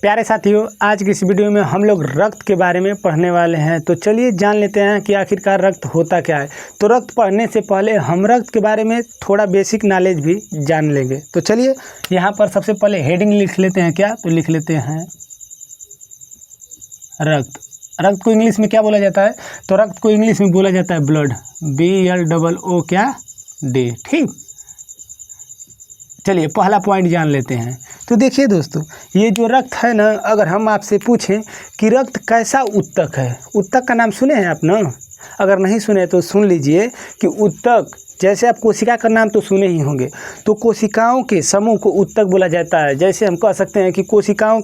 प्यारे साथियों, आज की इस वीडियो में हम लोग रक्त के बारे में पढ़ने वाले हैं। तो चलिए जान लेते हैं कि आखिरकार रक्त होता क्या है। तो रक्त पढ़ने से पहले हम रक्त के बारे में थोड़ा बेसिक नॉलेज भी जान लेंगे। तो चलिए यहाँ पर सबसे पहले हेडिंग लिख लेते हैं। क्या तो लिख लेते हैं रक्त। रक्त को इंग्लिश में क्या बोला जाता है? तो रक्त को इंग्लिश में बोला जाता है ब्लड, BLOO क्या D। ठीक, चलिए पहला पॉइंट जान लेते हैं। तो देखिए दोस्तों, ये जो रक्त है ना, अगर हम आपसे पूछें कि रक्त कैसा ऊतक है, ऊतक का नाम सुने हैं आप ना? अगर नहीं सुने तो सुन लीजिए कि ऊतक, जैसे आप कोशिका का नाम तो सुने ही होंगे, तो कोशिकाओं के समूह को ऊतक बोला जाता है। जैसे हम कह सकते हैं कि कोशिकाओं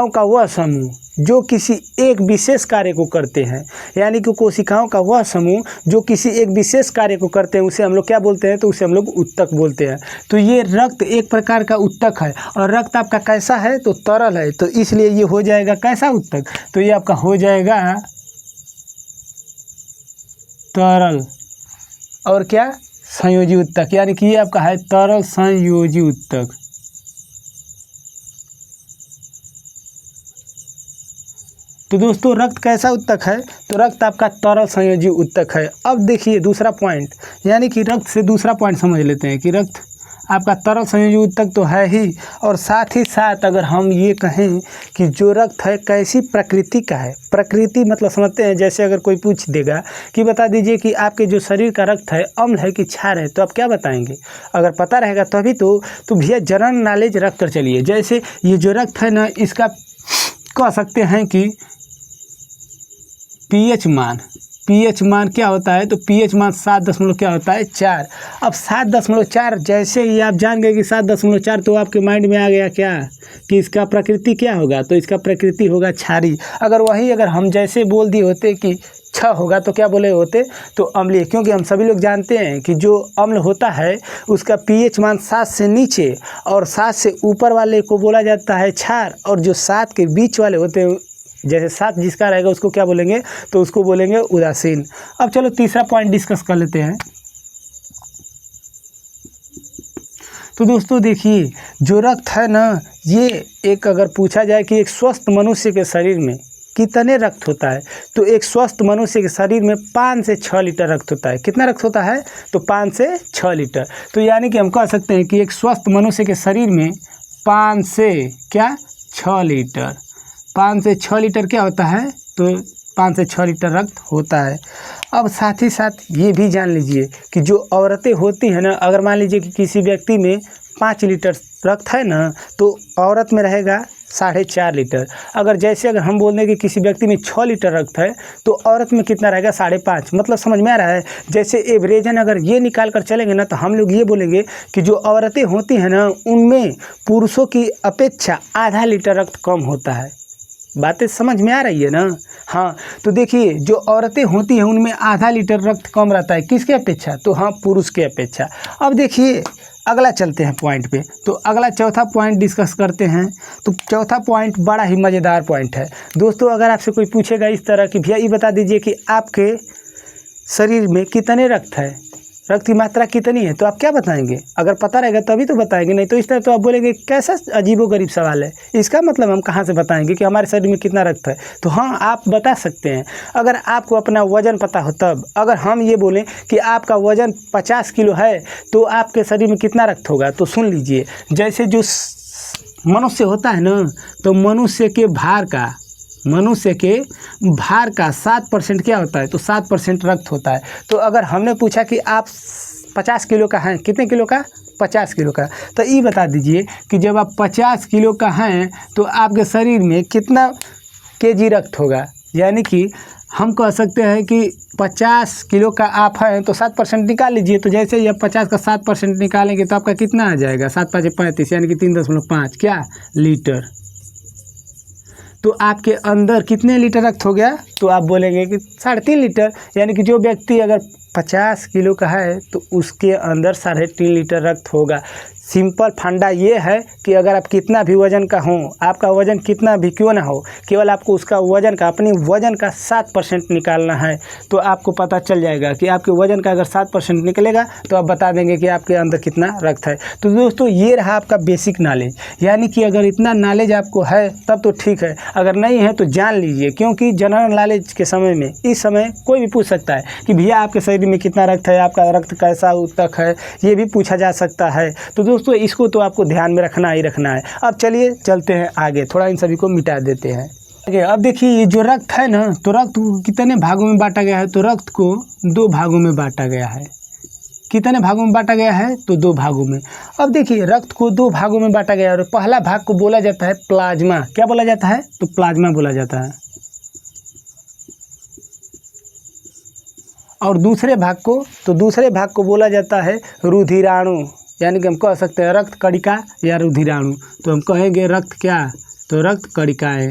का वह समूह जो किसी एक विशेष कार्य को करते हैं, यानी कि कोशिकाओं का वह समूह जो किसी एक विशेष कार्य को करते हैं, उसे हम लोग क्या बोलते हैं? तो उसे हम लोग ऊतक बोलते हैं। तो ये रक्त एक प्रकार का ऊतक है। और रक्त आपका कैसा है? तो तरल है, तो इसलिए ये हो जाएगा कैसा ऊतक? तो ये आपका हो जाएगा तरल और क्या संयोजी ऊतक, यानी कि ये आपका है तरल संयोजी ऊतक। तो दोस्तों रक्त कैसा ऊतक है? तो रक्त आपका तरल संयोजी ऊतक है। अब देखिए दूसरा पॉइंट, यानी कि रक्त से दूसरा पॉइंट समझ लेते हैं कि रक्त आपका तरल संयोजी ऊतक तो है ही, और साथ ही साथ अगर हम ये कहें कि जो रक्त है कैसी प्रकृति का है। प्रकृति मतलब समझते हैं, जैसे अगर कोई पूछ देगा कि बता दीजिए कि आपके जो शरीर का रक्त है अम्ल है कि क्षार है, तो आप क्या बताएंगे? अगर पता रहेगा तभी तो भैया जनरल नॉलेज रख कर चलिए। जैसे ये जो रक्त है ना, इसका कह सकते हैं कि पीएच मान क्या होता है? तो पीएच मान 7 क्या होता है 4। अब 7.4 जैसे ही आप जान गए कि 7.4, तो आपके माइंड में आ गया क्या कि इसका प्रकृति क्या होगा? तो इसका प्रकृति होगा क्षारी। अगर हम जैसे बोल दिए होते कि 6 होगा तो क्या बोले होते? तो अम्लीय, क्योंकि हम सभी लोग जानते हैं कि जो अम्ल होता है उसका पीएच मान 7 से नीचे और 7 से ऊपर वाले को बोला जाता है क्षार, और जो 7 के बीच वाले होते हैं, जैसे 7 जिसका रहेगा उसको क्या बोलेंगे? तो उसको बोलेंगे उदासीन। अब चलो तीसरा पॉइंट डिस्कस कर लेते हैं। तो दोस्तों देखिए, जो रक्त है ना, ये एक अगर पूछा जाए कि एक स्वस्थ मनुष्य के शरीर में कितने रक्त होता है, तो एक स्वस्थ मनुष्य के शरीर में 5 से 6 लीटर रक्त होता है। कितना रक्त होता है? तो 5 से 6 लीटर। तो यानी कि हम कह सकते हैं कि एक स्वस्थ मनुष्य के शरीर में 5 से 6 लीटर, 5 से 6 लीटर क्या होता है? तो 5 से 6 लीटर रक्त होता है। अब साथ ही साथ ये भी जान लीजिए कि जो औरतें होती हैं ना, अगर मान लीजिए कि किसी व्यक्ति में 5 लीटर रक्त है ना, तो औरत में रहेगा 4.5 लीटर। अगर हम बोल दें कि किसी व्यक्ति में 6 लीटर रक्त है, तो औरत में कितना रहेगा? 5.5। मतलब समझ में आ रहा है? जैसे एवरेजन अगर ये निकाल कर चलेंगे ना, तो हम लोग ये बोलेंगे कि जो औरतें होती हैं ना, उनमें पुरुषों की अपेक्षा आधा लीटर रक्त कम होता है। बातें समझ में आ रही है ना? हाँ, तो देखिए जो औरतें होती हैं उनमें आधा लीटर रक्त कम रहता है। किसके अपेक्षा? तो हाँ, पुरुष के अपेक्षा। अब देखिए अगला चलते हैं पॉइंट पे। तो अगला चौथा पॉइंट डिस्कस करते हैं। तो चौथा पॉइंट बड़ा ही मज़ेदार पॉइंट है दोस्तों। अगर आपसे कोई पूछेगा इस तरह कि भैया ये बता दीजिए कि आपके शरीर में कितने रक्त है, रक्त की मात्रा कितनी है, तो आप क्या बताएंगे? अगर पता रहेगा तभी तो बताएंगे, नहीं तो इस तरह तो आप बोलेंगे कैसा अजीबोगरीब सवाल है, इसका मतलब हम कहाँ से बताएंगे कि हमारे शरीर में कितना रक्त है? तो हाँ, आप बता सकते हैं अगर आपको अपना वज़न पता हो तब। अगर हम ये बोलें कि आपका वज़न 50 किलो है, तो आपके शरीर में कितना रक्त होगा? तो सुन लीजिए, जैसे जो मनुष्य होता है ना, तो मनुष्य के भार का 7% क्या होता है? तो 7% रक्त होता है। तो अगर हमने पूछा कि आप 50 किलो का हैं, कितने किलो का? 50 किलो का, तो ये बता दीजिए कि जब आप 50 किलो का हैं तो आपके शरीर में कितना केजी रक्त होगा? यानी कि हम कह सकते हैं कि 50 किलो का आप हैं तो 7% निकाल लीजिए। तो जैसे ही आप 50 का 7% निकालेंगे तो आपका कितना आ जाएगा? 7×5 = 35, यानी कि 3.5 क्या लीटर। तो आपके अंदर कितने लीटर रक्त हो गया? तो आप बोलेंगे कि 3.5 लीटर। यानी कि जो व्यक्ति अगर 50 किलो का है तो उसके अंदर 3.5 लीटर रक्त होगा। सिंपल फंडा ये है कि अगर आप कितना भी वज़न का हो, आपका वज़न कितना भी क्यों ना हो, केवल आपको उसका वज़न का, अपने वज़न का 7% निकालना है तो आपको पता चल जाएगा कि आपके वज़न का अगर 7% निकलेगा तो आप बता देंगे कि आपके अंदर कितना रक्त है। तो दोस्तों ये रहा आपका बेसिक नॉलेज, यानी कि अगर इतना नॉलेज आपको है तब तो ठीक है, अगर नहीं है तो जान लीजिए, क्योंकि जनरल नॉलेज के समय में इस समय कोई भी पूछ सकता है कि भैया आपके शरीर में कितना रक्त है, आपका रक्त कैसा ऊतक है, ये भी पूछा जा सकता है। तो दोस्तों इसको तो आपको ध्यान में रखना ही रखना है। अब चलिए चलते हैं आगे, थोड़ा इन सभी को मिटा देते हैं आगे। अब देखिए ये जो रक्त है ना, तो रक्त को कितने भागों में बांटा गया है, तो रक्त को 2 भागों में बांटा गया है। कितने भागों में बांटा गया है, तो 2 भागों में। अब देखिए रक्त को 2 भागों में बांटा गया है और पहला भाग को बोला जाता है प्लाज्मा। क्या बोला जाता है, तो प्लाज्मा बोला जाता है। और दूसरे भाग को बोला जाता है रुधिराणु, यानी कि हम कह सकते हैं रक्त कणिका या रुधिराणु। तो हम कहेंगे रक्त क्या, तो रक्त कणिकाएं।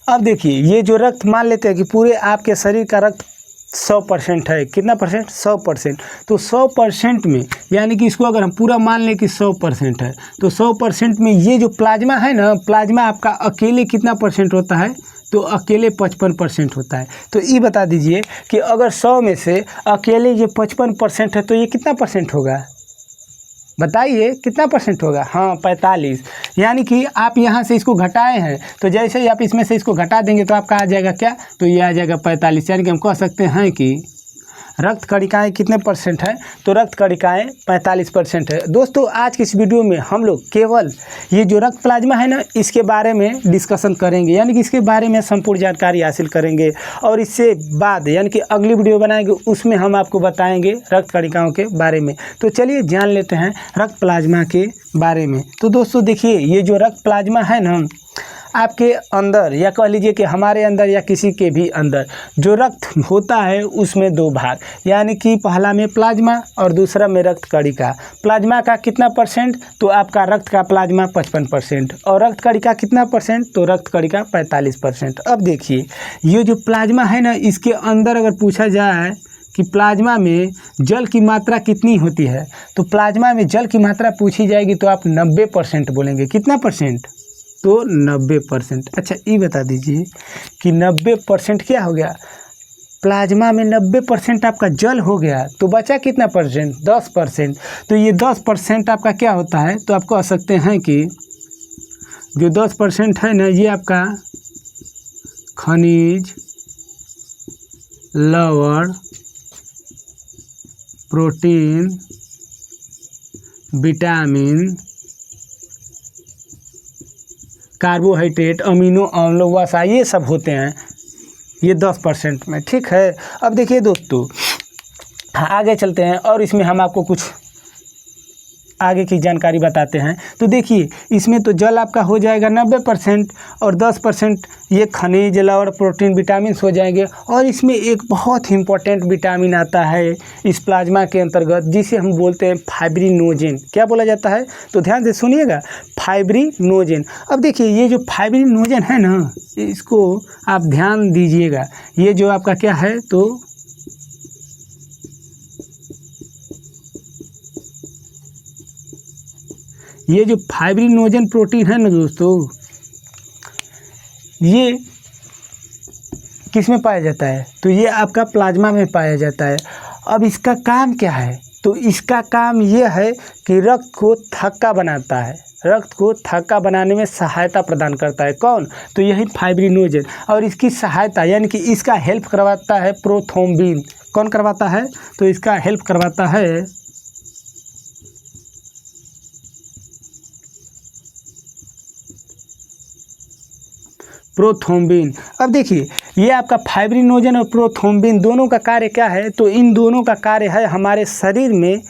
अब देखिए ये जो रक्त, मान लेते हैं कि पूरे आपके शरीर का रक्त 100% है। कितना परसेंट, 100%। तो 100% में, यानी कि इसको अगर हम पूरा मान लें कि 100% है, तो 100% में ये जो प्लाज्मा है ना, प्लाज्मा आपका अकेले कितना परसेंट होता है, तो अकेले 55% होता है। तो ये बता दीजिए कि अगर 100 में से अकेले ये 55% है तो ये कितना परसेंट होगा, बताइए कितना परसेंट होगा। हाँ 45। यानी कि आप यहाँ से इसको घटाए हैं, तो जैसे ही आप इसमें से इसको घटा देंगे तो आपका आ जाएगा क्या, तो ये आ जाएगा 45। यानी कि हम कह सकते हैं कि रक्त कणिकाएँ कितने परसेंट है, तो रक्त कणिकाएँ 45% है। दोस्तों आज की इस वीडियो में हम लोग केवल ये जो रक्त प्लाज्मा है ना, इसके बारे में डिस्कशन करेंगे, यानी कि इसके बारे में संपूर्ण जानकारी हासिल करेंगे। और इससे बाद यानी कि अगली वीडियो बनाएंगे, उसमें हम आपको बताएंगे रक्त कणिकाओं के बारे में। तो चलिए जान लेते हैं रक्त प्लाज्मा के बारे में। तो दोस्तों देखिए ये जो रक्त प्लाज्मा है ना, आपके अंदर या कह लीजिए कि हमारे अंदर या किसी के भी अंदर जो रक्त होता है उसमें 2 भाग, यानी कि पहला में प्लाज्मा और दूसरा में रक्त कणिका। प्लाज्मा का कितना परसेंट, तो आपका रक्त का प्लाज्मा 55% और रक्त कणिका कितना परसेंट, तो रक्त कणिका 45%। अब देखिए ये जो प्लाज्मा है ना, इसके अंदर अगर पूछा जाए कि प्लाज्मा में जल की मात्रा कितनी होती है, तो प्लाज्मा में जल की मात्रा पूछी जाएगी तो आप 90% बोलेंगे। कितना परसेंट, तो 90%। अच्छा ये बता दीजिए कि 90% क्या हो गया, प्लाज्मा में 90% आपका जल हो गया, तो बचा कितना परसेंट, 10%। तो ये 10% आपका क्या होता है, तो आप कह सकते हैं कि जो 10% है ना, ये आपका खनिज, लवण, प्रोटीन, विटामिन, कार्बोहाइड्रेट, अमीनो अम्ल, वसा, ये सब होते हैं ये 10% में। ठीक है। अब देखिए दोस्तों आगे चलते हैं और इसमें हम आपको कुछ आगे की जानकारी बताते हैं। तो देखिए इसमें तो जल आपका हो जाएगा 90% और 10% ये खनिज, लवण, प्रोटीन, विटामिन हो जाएंगे। और इसमें एक बहुत ही इम्पोर्टेंट विटामिन आता है इस प्लाज्मा के अंतर्गत, जिसे हम बोलते हैं फाइब्रिनोजेन। क्या बोला जाता है, तो ध्यान से सुनिएगा, फाइब्रिनोजेन। अब देखिए ये जो फाइब्रिनोजेन है ना, इसको आप ध्यान दीजिएगा, ये जो आपका क्या है, तो ये जो फाइब्रिनोजेन प्रोटीन है ना दोस्तों, ये किस में पाया जाता है, तो ये आपका प्लाज्मा में पाया जाता है। अब इसका काम क्या है, तो इसका काम ये है कि रक्त को थक्का बनाता है, रक्त को थक्का बनाने में सहायता प्रदान करता है। कौन, तो यही फाइब्रिनोजेन। और इसकी सहायता यानी कि इसका हेल्प करवाता है प्रोथ्रोम्बिन। कौन करवाता है, तो इसका हेल्प करवाता है प्रोथ्रोम्बिन। अब देखिए ये आपका फाइब्रिनोजेन और प्रोथ्रोम्बिन दोनों का कार्य क्या है, तो इन दोनों का कार्य है हमारे शरीर में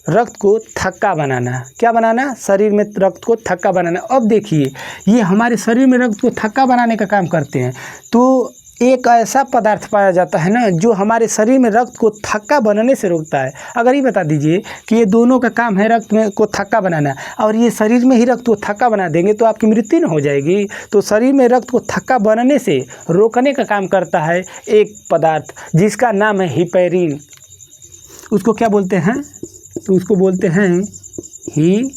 रक्त को थक्का बनाना। क्या बनाना, शरीर में रक्त को थक्का बनाना। अब देखिए ये हमारे शरीर में रक्त को थक्का बनाने का काम करते हैं। तो एक ऐसा पदार्थ पाया जाता है ना जो हमारे शरीर में रक्त को थक्का बनने से रोकता है। अगर ये बता दीजिए कि ये दोनों का काम है रक्त में को थक्का बनाना, और ये शरीर में ही रक्त को थक्का बना देंगे तो आपकी मृत्यु न हो जाएगी। तो शरीर में रक्त को थक्का बनने से रोकने का काम करता है एक पदार्थ जिसका नाम है हिपैरिन। उसको क्या बोलते हैं? तो उसको बोलते हैं हिपैरिन।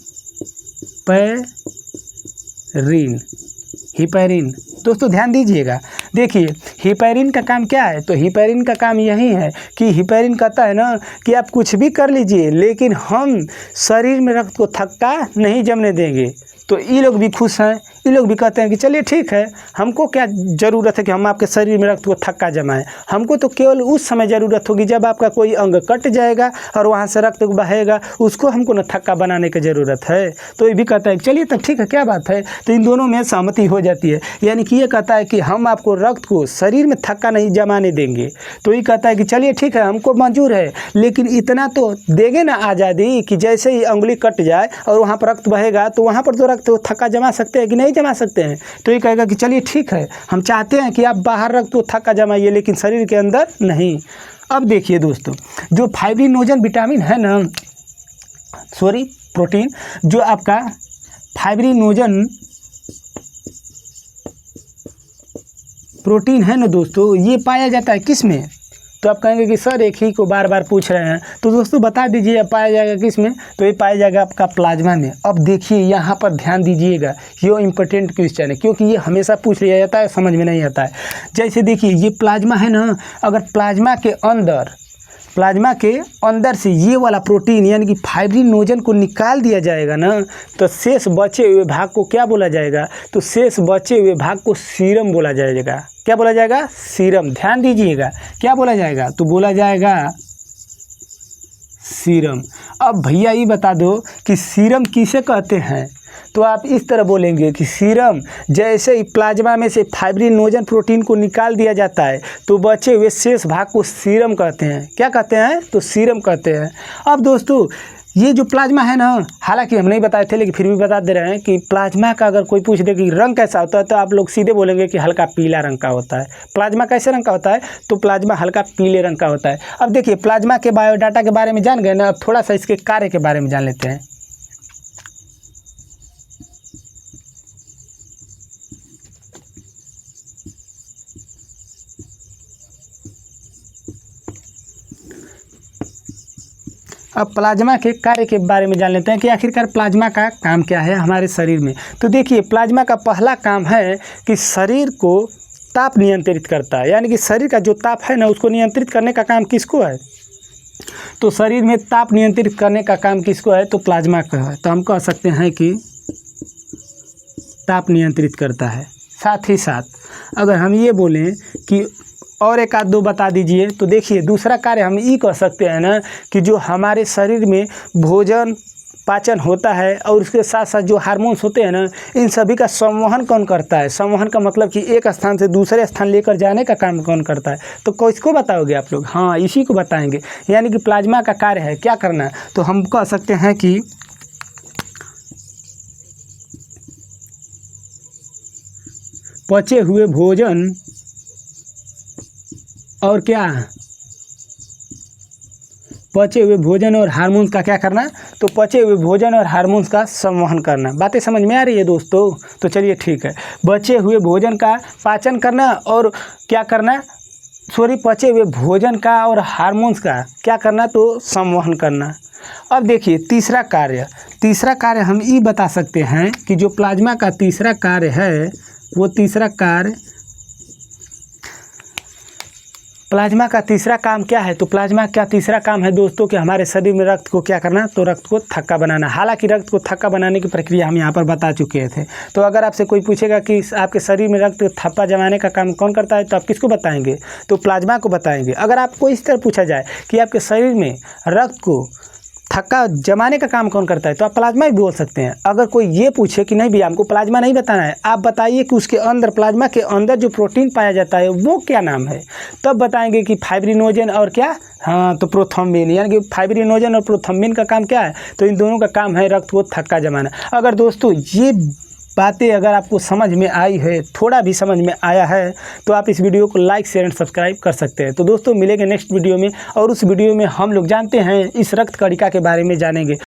हिपैरिन दोस्तों ध्यान दीजिएगा। देखिए हिपैरिन का काम क्या है? तो हिपैरिन का काम यही है कि हिपैरिन कहता है ना कि आप कुछ भी कर लीजिए लेकिन हम शरीर में रक्त को थक्का नहीं जमने देंगे। तो ये लोग भी खुश हैं, ये लोग भी कहते हैं कि चलिए ठीक है, हमको क्या ज़रूरत है कि हम आपके शरीर में रक्त को थक्का जमाएं। हमको तो केवल उस समय ज़रूरत होगी जब आपका कोई अंग कट जाएगा और वहाँ से रक्त बहेगा, उसको हमको न थक्का बनाने की ज़रूरत है। तो ये भी कहता है चलिए तब ठीक है, क्या बात है। तो इन दोनों में सहमति हो जाती है, यानी कि ये कहता है कि हम आपको रक्त को शरीर में थक्का नहीं जमाने देंगे। तो ये कहता है कि चलिए ठीक है, हमको मंजूर है, लेकिन इतना तो देंगे ना आज़ादी कि जैसे ही उंगली कट जाए और वहाँ पर रक्त बहेगा तो वहाँ पर तो रक्त को थक्का जमा सकते हैं कि नहीं जमा सकते हैं। तो ये कहेगा कि चलिए ठीक है, हम चाहते हैं कि आप बाहर रक्त को थक्का जमाइए लेकिन शरीर के अंदर नहीं। अब देखिए दोस्तों, जो फाइब्रिनोजन विटामिन है ना, सॉरी प्रोटीन, जो आपका फाइब्रिनोजन प्रोटीन है ना दोस्तों, ये पाया जाता है किस में? तो आप कहेंगे कि सर एक ही को बार बार पूछ रहे हैं, तो दोस्तों बता दीजिए पाया जाएगा किस में? तो ये पाया जाएगा आपका प्लाज्मा में। अब देखिए यहाँ पर ध्यान दीजिएगा, ये इम्पोर्टेंट क्वेश्चन है क्योंकि ये हमेशा पूछ लिया जाता है, समझ में नहीं आता है। जैसे देखिए ये प्लाज्मा है ना, अगर प्लाज्मा के अंदर से ये वाला प्रोटीन यानी कि फाइब्रिनोजन को निकाल दिया जाएगा ना, तो शेष बचे हुए भाग को क्या बोला जाएगा? तो शेष बचे हुए भाग को सीरम बोला जाएगा। क्या बोला जाएगा? सीरम। ध्यान दीजिएगा, क्या बोला जाएगा? तो बोला जाएगा सीरम। अब भैया ये बता दो कि सीरम किसे कहते हैं? तो आप इस तरह बोलेंगे कि सीरम, जैसे ही प्लाज्मा में से फाइब्रिनोजन प्रोटीन को निकाल दिया जाता है तो बचे हुए शेष भाग को सीरम कहते हैं। क्या कहते हैं? तो सीरम कहते हैं। अब दोस्तों ये जो प्लाज्मा है ना, हालांकि हम नहीं बताए थे लेकिन फिर भी बता दे रहे हैं कि प्लाज्मा का अगर कोई पूछ दे कि रंग कैसा होता है तो आप लोग सीधे बोलेंगे कि हल्का पीला रंग का होता है। प्लाज्मा कैसे रंग का होता है? तो प्लाज्मा हल्का पीले रंग का होता है। अब देखिए प्लाज्मा के बायोडाटा के बारे में जान गए ना, अब थोड़ा सा इसके कार्य के बारे में जान लेते हैं। अब प्लाज्मा के कार्य के बारे में जान लेते हैं कि आखिरकार प्लाज्मा का काम क्या है हमारे शरीर में। तो देखिए प्लाज्मा का पहला काम है कि शरीर को ताप नियंत्रित करता है, यानी कि शरीर का जो ताप है ना उसको नियंत्रित करने का काम किसको है? तो शरीर में ताप नियंत्रित करने का काम किसको है? तो प्लाज्मा का है। तो हम कह सकते हैं कि ताप नियंत्रित करता है। साथ ही साथ अगर हम ये बोलें कि और एक आध दो बता दीजिए, तो देखिए दूसरा कार्य हम ये कह सकते हैं ना कि जो हमारे शरीर में भोजन पाचन होता है और उसके साथ साथ जो हार्मोन्स होते हैं ना, इन सभी का संवहन कौन करता है? संवहन का मतलब कि एक स्थान से दूसरे स्थान लेकर जाने का काम कौन करता है? तो किसको बताओगे आप लोग? हाँ, इसी को बताएंगे। यानी कि प्लाज्मा का कार्य है क्या करना? तो हम कह सकते हैं कि पचे हुए भोजन और क्या? पचे हुए भोजन और हार्मोन्स का क्या करना? तो पचे हुए भोजन और हार्मोन्स का संवहन करना। बातें समझ में आ रही है दोस्तों? तो चलिए ठीक है, बचे हुए भोजन का पाचन करना और क्या करना? पचे हुए भोजन का और हार्मोन्स का क्या करना? तो संवहन करना। अब देखिए तीसरा कार्य हम ये बता सकते हैं कि जो प्लाज्मा का तीसरा कार्य है, वो तीसरा कार्य प्लाज्मा का तीसरा काम क्या है? तो प्लाज्मा का तीसरा काम है दोस्तों कि हमारे शरीर में रक्त को क्या करना? तो रक्त को थक्का बनाना। हालांकि रक्त को थक्का बनाने की प्रक्रिया हम यहाँ पर बता चुके थे। तो अगर आपसे कोई पूछेगा कि आपके शरीर में रक्त थप्पा जमाने का काम कौन करता है, तो आप किसको बताएंगे? तो प्लाज्मा को बताएंगे। अगर आपको इस तरह पूछा जाए कि आपके शरीर में रक्त को थक्का जमाने का काम कौन करता है, तो आप प्लाज्मा ही बोल सकते हैं। अगर कोई ये पूछे कि नहीं भैया हमको प्लाज्मा नहीं बताना है, आप बताइए कि उसके अंदर प्लाज्मा के अंदर जो प्रोटीन पाया जाता है वो क्या नाम है, तब बताएंगे कि फाइब्रिनोजन और क्या? हाँ, तो प्रोथ्रोम्बिन। यानी कि फाइब्रिनोजन और प्रोथ्रोम्बिन का काम क्या है? तो इन दोनों का काम है रक्त को थक्का जमाना। अगर दोस्तों ये बातें अगर आपको समझ में आई है, थोड़ा भी समझ में आया है, तो आप इस वीडियो को लाइक शेयर एंड सब्सक्राइब कर सकते हैं। तो दोस्तों मिलेंगे नेक्स्ट वीडियो में, और उस वीडियो में हम लोग जानते हैं इस रक्त कणिका के बारे में जानेंगे।